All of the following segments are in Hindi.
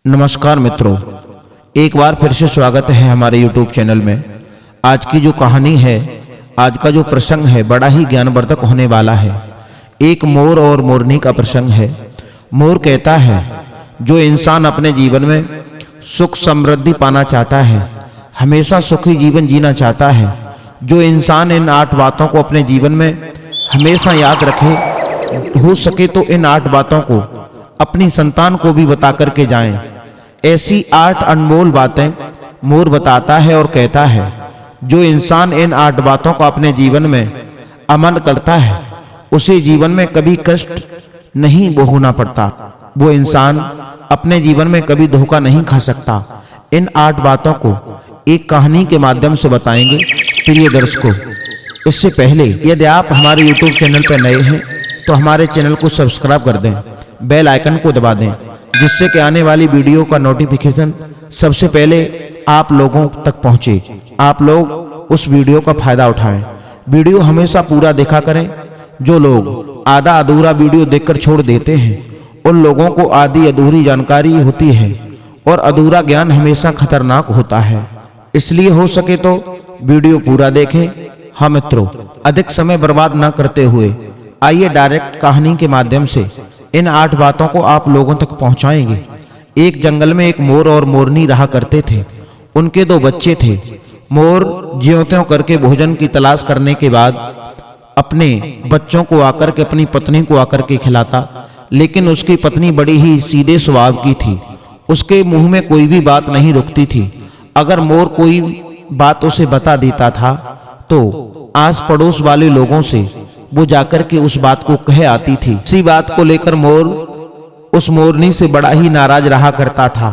नमस्कार मित्रों, एक बार फिर से स्वागत है हमारे YouTube चैनल में। आज की जो कहानी है, आज का जो प्रसंग है, बड़ा ही ज्ञानवर्धक होने वाला है। एक मोर और मोरनी का प्रसंग है। मोर कहता है, जो इंसान अपने जीवन में सुख समृद्धि पाना चाहता है, हमेशा सुखी जीवन जीना चाहता है, जो इंसान इन 8 बातों को अपने जीवन में हमेशा याद रखे, हो सके तो इन 8 बातों को अपनी संतान को भी बता करके जाएं। ऐसी 8 अनमोल बातें मोर बताता है और कहता है, जो इंसान इन 8 बातों को अपने जीवन में अमल करता है, उसे जीवन में कभी कष्ट नहीं भोगना पड़ता। वो इंसान अपने जीवन में कभी धोखा नहीं खा सकता। इन 8 बातों को एक कहानी के माध्यम से बताएंगे प्रिय दर्शकों। इससे पहले यदि आप हमारे YouTube चैनल पर नए हैं तो हमारे चैनल को सब्सक्राइब कर दें, बेल आइकन को दबा दें, जिससे कि आने वाली वीडियो का नोटिफिकेशन सबसे पहले आप लोगों तक पहुंचे। आप लोग उस वीडियो का फायदा उठाएं। वीडियो हमेशा पूरा देखा करें। जो लोग आधा अधूरा वीडियो देखकर छोड़ देते हैं, उन लोगों को आधी अधूरी जानकारी होती है और अधूरा ज्ञान हमेशा खतरनाक होता है। इसलिए हो सके तो वीडियो पूरा देखें। हाँ मित्रों, अधिक समय बर्बाद न करते हुए आइए डायरेक्ट कहानी के माध्यम से इन 8 बातों को आप लोगों तक पहुंचाएंगे। एक जंगल में एक मोर और मोरनी रहा करते थे। उनके 2 बच्चे थे। मोर ज्यों-त्यों करके भोजन की तलाश करने के बाद अपने बच्चों को आकर के, अपनी पत्नी को आकर के खिलाता, लेकिन उसकी पत्नी बड़ी ही सीधे स्वभाव की थी। उसके मुंह में कोई भी बात नहीं रुकती थी। अगर मोर कोई बात उसे बता देता था तो आस पड़ोस वाले लोगों से वो जाकर के उस बात को कह आती थी। इसी बात को लेकर मोर उस मोरनी से बड़ा ही नाराज रहा करता था।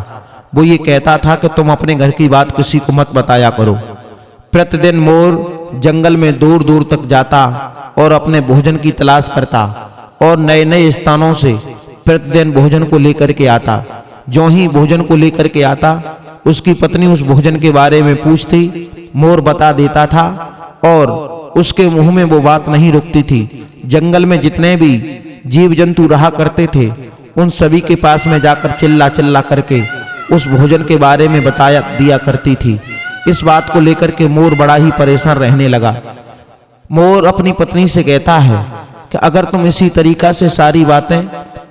वो ये कहता था कि तुम अपने घर की बात किसी को मत बताया करो। प्रतिदिन मोर जंगल में दूर दूर तक जाता और अपने भोजन की तलाश करता और नए नए स्थानों से प्रतिदिन भोजन को लेकर के आता। जो ही भोजन को लेकर के आता, उसकी पत्नी उस भोजन के बारे में पूछती, मोर बता देता था और उसके मुंह में वो बात नहीं रुकती थी। जंगल में जितने भी जीव जंतु रहा करते थे, उन सभी के पास में जाकर चिल्ला चिल्ला करके उस भोजन के बारे में बताया दिया करती थी। इस बात को लेकर के मोर बड़ा ही परेशान रहने लगा। मोर अपनी पत्नी से कहता है कि अगर तुम इसी तरीका से सारी बातें,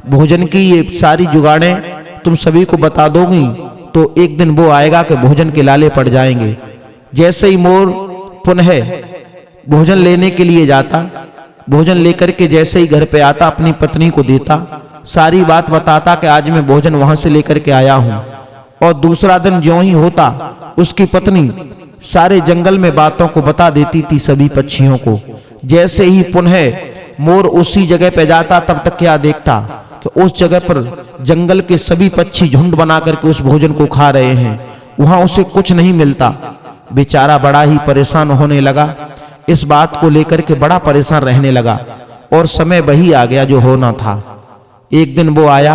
भोजन की ये सारी जुगाड़ें तुम सभी को बता दोगी, तो एक दिन वो आएगा कि भोजन के लाले पड़ जाएंगे। जैसे ही मोर पुनः भोजन लेने के लिए जाता, भोजन लेकर के जैसे ही घर पे आता, अपनी पत्नी को देता, सारी बात बताता कि आज मैं भोजन वहां से लेकर के आया हूं। और दूसरा दिन ज्यों ही होता, उसकी पत्नी सारे जंगल में बातों को बता देती थी सभी पक्षियों को। जैसे ही पुनः मोर उसी जगह पे जाता, तब तक क्या देखता कि उस जगह पर जंगल के सभी पक्षी झुंड बना करके उस भोजन को खा रहे हैं। वहां उसे कुछ नहीं मिलता। बेचारा बड़ा ही परेशान होने लगा। इस बात को लेकर के बड़ा परेशान रहने लगा और समय वही आ गया जो होना था। एक दिन वो आया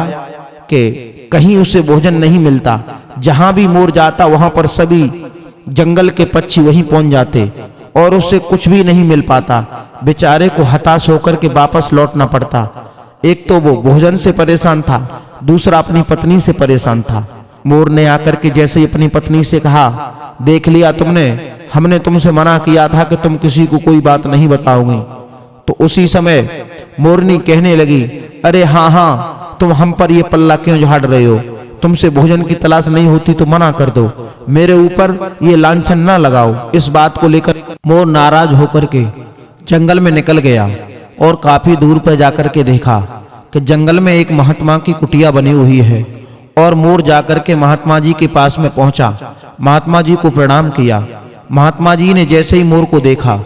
कि कहीं उसे भोजन नहीं मिलता। जहां भी मोर जाता, वहां पर सभी जंगल के पक्षी वहीं पहुंच जाते और उसे कुछ भी नहीं मिल पाता। बेचारे को हताश होकर के वापस लौटना पड़ता। एक तो वो भोजन से परेशान था, दूसरा अपनी पत्नी से परेशान था। मोर ने आकर के जैसे ही अपनी पत्नी से कहा, देख लिया तुमने, हमने तुमसे मना किया था कि तुम किसी को कोई बात नहीं बताओगी। तो उसी समय मोरनी कहने लगी, अरे हाँ हाँ, तुम हम पर ये पल्ला क्यों झाड़ रहे हो? तुमसे भोजन की तलाश नहीं होती तो मना कर दो, मेरे ऊपर ये लांछन ना लगाओ। इस बात को लेकर मोर नाराज होकर के जंगल में निकल गया और काफी दूर पर जाकर के देखा कि जंगल में एक महात्मा की कुटिया बनी हुई है। और मोर जाकर के महात्मा जी के पास में पहुंचा, महात्मा जी को प्रणाम किया। महात्मा जी ने जैसे ही मोर को देखा,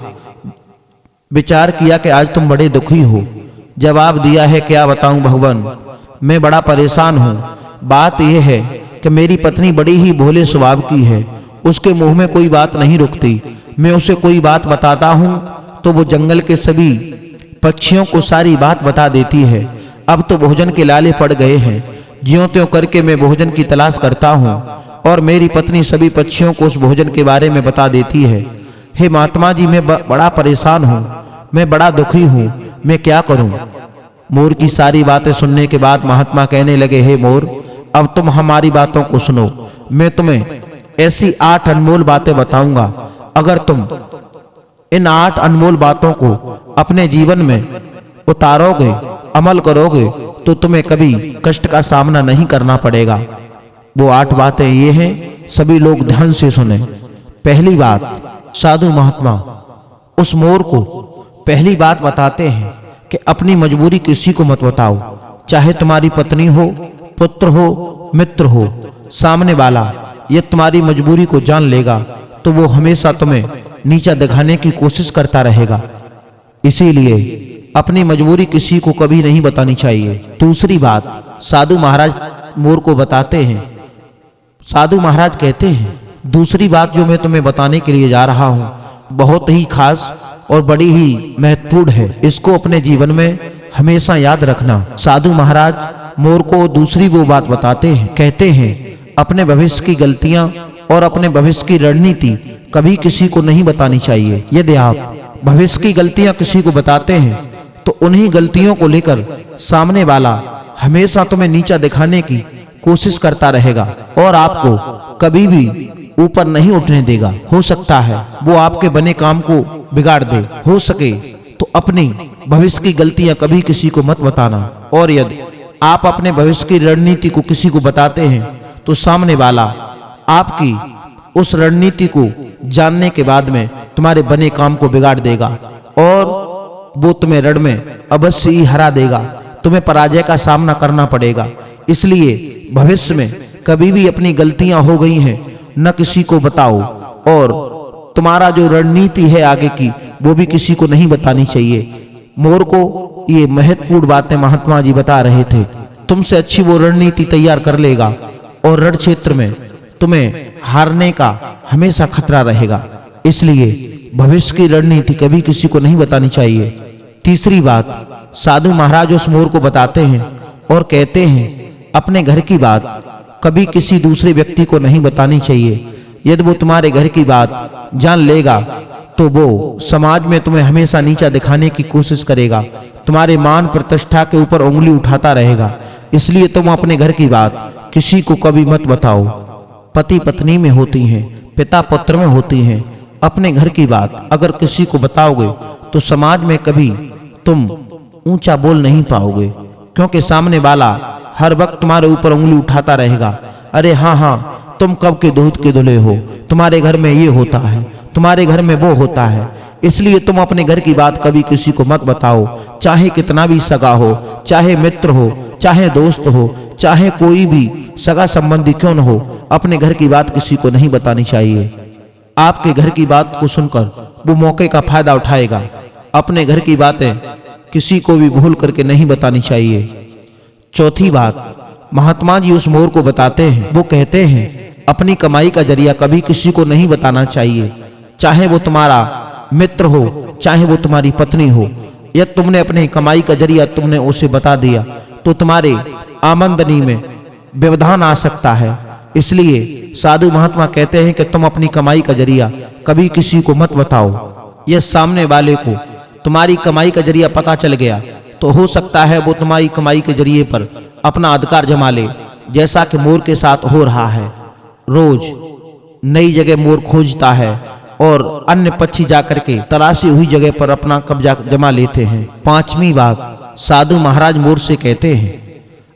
विचार किया कि आज तुम बड़े दुखी हो। जवाब दिया है, क्या बताऊं भगवान, मैं बड़ा परेशान हूं। बात यह है कि मेरी पत्नी बड़ी ही भोले स्वभाव की है। उसके मुंह में कोई बात नहीं रुकती। मैं उसे कोई बात बताता हूं तो वो जंगल के सभी पक्षियों को सारी बात बता देती है। अब तो भोजन के लाले पड़ गए हैं। ज्यों-त्यों करके मैं भोजन की तलाश करता हूं और मेरी पत्नी सभी पक्षियों को उस भोजन के बारे में बता देती है। हे महात्मा जी, मैं बड़ा परेशान हूं, मैं बड़ा दुखी हूं, मैं क्या करूं? मोर की सारी बातें सुनने के बाद महात्मा कहने लगे, हे मोर, अब तुम हमारी बातों को सुनो। मैं तुम्हें ऐसी 8 अनमोल बातें बताऊंगा। अगर तुम इन 8 अनमोल बातों को अपने जीवन में उतारोगे, अमल करोगे, तो तुम्हें कभी कष्ट का सामना नहीं करना पड़ेगा। वो 8 बातें ये हैं, सभी लोग ध्यान से सुने। पहली बात, साधु महात्मा उस मोर को पहली बात बताते हैं कि अपनी मजबूरी किसी को मत बताओ। चाहे तुम्हारी पत्नी हो, पुत्र हो, मित्र हो, सामने वाला ये तुम्हारी मजबूरी को जान लेगा तो वो हमेशा तुम्हें नीचा दिखाने की कोशिश करता रहेगा। इसीलिए अपनी मजबूरी किसी को कभी नहीं बतानी चाहिए। दूसरी बात, साधु महाराज मोर को बताते हैं। साधु महाराज कहते हैं, दूसरी बात जो मैं तुम्हें बताने के लिए जा रहा हूं बहुत ही खास और बड़ी ही महत्वपूर्ण है। इसको अपने जीवन में हमेशा याद रखना। साधु महाराज मोर को दूसरी वो बात बताते हैं, कहते हैं अपने भविष्य की गलतियां और अपने भविष्य की रणनीति कभी किसी को नहीं बतानी चाहिए। यदि आप भविष्य की गलतियां किसी को बताते हैं तो उन्हीं गलतियों को लेकर सामने वाला हमेशा तुम्हें नीचा दिखाने की कोशिश करता रहेगा और आपको कभी भी ऊपर नहीं उठने देगा। हो सकता है वो आपके बने काम को बिगाड़ दे। हो सके तो अपनी भविष्य की गलतियां कभी किसी को मत बताना। और यदि आप अपने भविष्य की रणनीति को किसी को बताते हैं तो सामने वाला आपकी उस रणनीति को जानने के बाद में तुम्हारे बने काम को बिगाड़ देगा और वो तुम्हें रण में अवश्य ही हरा देगा। तुम्हें पराजय का सामना करना पड़ेगा। इसलिए भविष्य में कभी भी अपनी गलतियां हो गई हैं न किसी को बताओ और तुम्हारा जो रणनीति है आगे की वो भी किसी को नहीं बतानी चाहिए। मोर को ये महत्वपूर्ण बातें महात्मा जी बता रहे थे। तुमसे अच्छी वो रणनीति तैयार कर लेगा और रण क्षेत्र में तुम्हें हारने का हमेशा खतरा रहेगा। इसलिए भविष्य की रणनीति कभी किसी को नहीं बतानी चाहिए। तीसरी बात, साधु महाराज उस मोर को बताते हैं और कहते हैं अपने घर की बात कभी किसी दूसरे व्यक्ति को नहीं बतानी चाहिए। यदि वो तुम्हारे घर की बात जान लेगा तो वो समाज में तुम्हें हमेशा नीचा दिखाने की कोशिश करेगा, तुम्हारे मान प्रतिष्ठा के ऊपर उंगली उठाता रहेगा। इसलिए तुम अपने घर की बात किसी को कभी मत बताओ। पति पत्नी में होती हैं, पिता पुत्र में होती हैं। अपने घर की बात अगर किसी को बताओगे तो समाज में कभी तुम ऊंचा बोल नहीं पाओगे, क्योंकि सामने वाला हर वक्त तुम्हारे ऊपर उंगली उठाता रहेगा। अरे हाँ, तुम कब के दूध के धुले हो, तुम्हारे घर में ये होता है, तुम्हारे घर में वो होता है। इसलिए तुम अपने घर की बात कभी किसी को मत बताओ, चाहे कितना भी सगा हो, चाहे मित्र हो, चाहे दोस्त हो, चाहे कोई भी सगा संबंधी क्यों न हो। अपने घर की बात किसी को नहीं बतानी चाहिए। आपके घर की बात को सुनकर वो मौके का फायदा उठाएगा। अपने घर की बातें किसी को भी भूल करके नहीं बतानी चाहिए। चौथी बात, महात्मा जी उस मोर को बताते हैं। वो कहते हैं अपनी कमाई का जरिया कभी किसी को नहीं बताना चाहिए, चाहे वो तुम्हारा मित्र हो, चाहे वो तुम्हारी पत्नी हो। यदि तुमने अपनी कमाई का जरिया तुमने उसे बता दिया तो तुम्हारे आमदनी में व्यवधान आ सकता है। इसलिए साधु महात्मा कहते हैं कि तुम अपनी कमाई का जरिया कभी किसी को मत बताओ। यह सामने वाले को तुम्हारी कमाई का जरिया पता चल गया तो हो सकता है वो तुम्हारी कमाई के जरिए पर अपना अधिकार जमा ले, जैसा कि मोर के साथ हो रहा है। रोज नई जगह मोर खोजता है और अन्य पक्षी जाकर के तलाशी हुई जगह पर अपना कब्जा जमा लेते हैं। पांचवी बात, साधु महाराज मोर से कहते हैं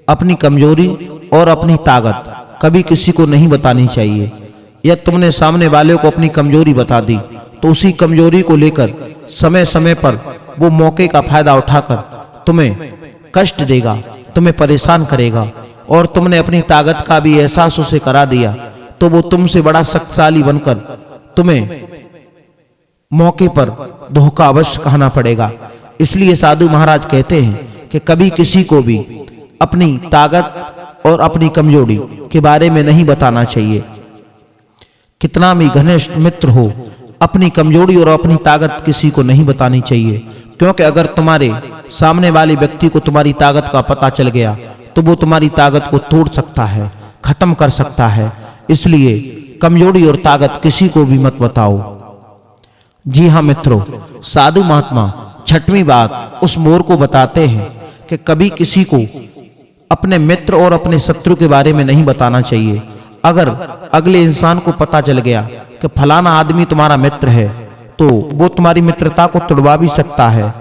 अपनी कमजोरी और अपनी ताकत कभी किसी को नहीं बतानी चाहिए। यदि तुमने सामने वाले को अपनी कमजोरी बता दी तो उसी कमजोरी को लेकर समय समय पर वो मौके का फायदा उठाकर तुम्हें कष्ट देगा, तुम्हें परेशान करेगा। और तुमने अपनी ताकत का भी एहसास उसे करा दिया तो वो तुमसे बड़ा शक्तिशाली बनकर तुम्हें मौके पर धोखा अवश्य कहना पड़ेगा। इसलिए साधु महाराज कहते हैं कि कभी किसी को भी अपनी ताकत और अपनी कमजोरी के बारे में नहीं बताना चाहिए। कितना भी घनिष्ठ मित्र हो, अपनी कमजोरी और अपनी ताकत किसी को नहीं बतानी चाहिए, क्योंकि अगर तुम्हारे सामने वाले व्यक्ति को तुम्हारी ताकत का पता चल गया तो वो तुम्हारी ताकत को तोड़ सकता है, खत्म कर सकता है। इसलिए कमजोरी और ताकत किसी को भी मत बताओ। जी हाँ मित्रों, साधु महात्मा छठवीं बात उस मोर को बताते हैं कि कभी किसी को अपने मित्र और अपने शत्रु के बारे में नहीं बताना चाहिए। अगर अगले इंसान को पता चल गया कि फलाना आदमी तुम्हारा मित्र है तो वो तुम्हारी मित्रता को तोड़वा भी सकता है,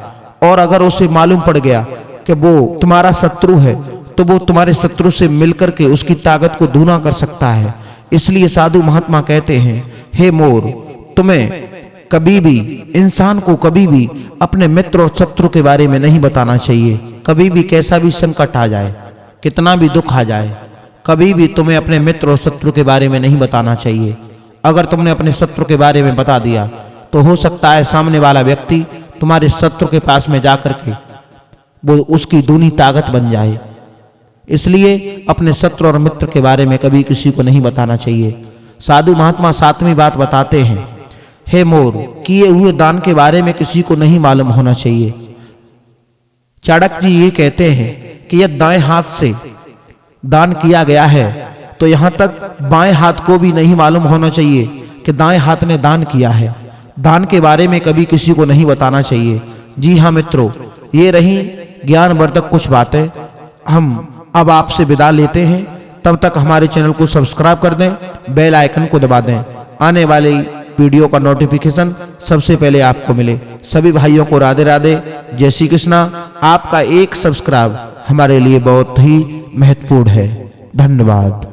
और अगर उसे मालूम पड़ गया कि वो तुम्हारा शत्रु है तो वो तुम्हारे शत्रु से मिलकर के उसकी ताकत को दूना कर सकता है। इसलिए साधु महात्मा कहते हैं, हे मोर, तुम्हें कभी भी, इंसान को कभी भी अपने मित्र और शत्रु के बारे में नहीं बताना चाहिए। कभी भी कैसा भी संकट आ जाए, कितना भी दुख आ जाए, कभी भी तुम्हें अपने मित्र और शत्रु के बारे में नहीं बताना चाहिए। अगर तुमने अपने शत्रु के बारे में बता दिया तो हो सकता है सामने वाला व्यक्ति तुम्हारे शत्रु के पास में जाकर के वो उसकी दूनी ताकत बन जाए। इसलिए अपने शत्रु और मित्र के बारे में कभी किसी को नहीं बताना चाहिए। साधु महात्मा सातवीं बात बताते हैं, हे मोर, किए हुए दान के बारे में किसी को नहीं मालूम होना चाहिए। चाणक्य जी ये कहते हैं कि यदि दाएं हाथ से दान किया गया है तो यहां तक बाएं हाथ को भी नहीं मालूम होना चाहिए कि दाएं हाथ ने दान किया है। दान के बारे में कभी किसी को नहीं बताना चाहिए। जी हाँ मित्रों, ये रही ज्ञानवर्धक कुछ बातें। हम अब आपसे विदा लेते हैं। तब तक हमारे चैनल को सब्सक्राइब कर दें, बेल आइकन को दबा दें, आने वाली वीडियो का नोटिफिकेशन सबसे पहले आपको मिले। सभी भाइयों को राधे राधे, जय श्री कृष्णा। आपका एक सब्सक्राइब हमारे लिए बहुत ही महत्वपूर्ण है। धन्यवाद।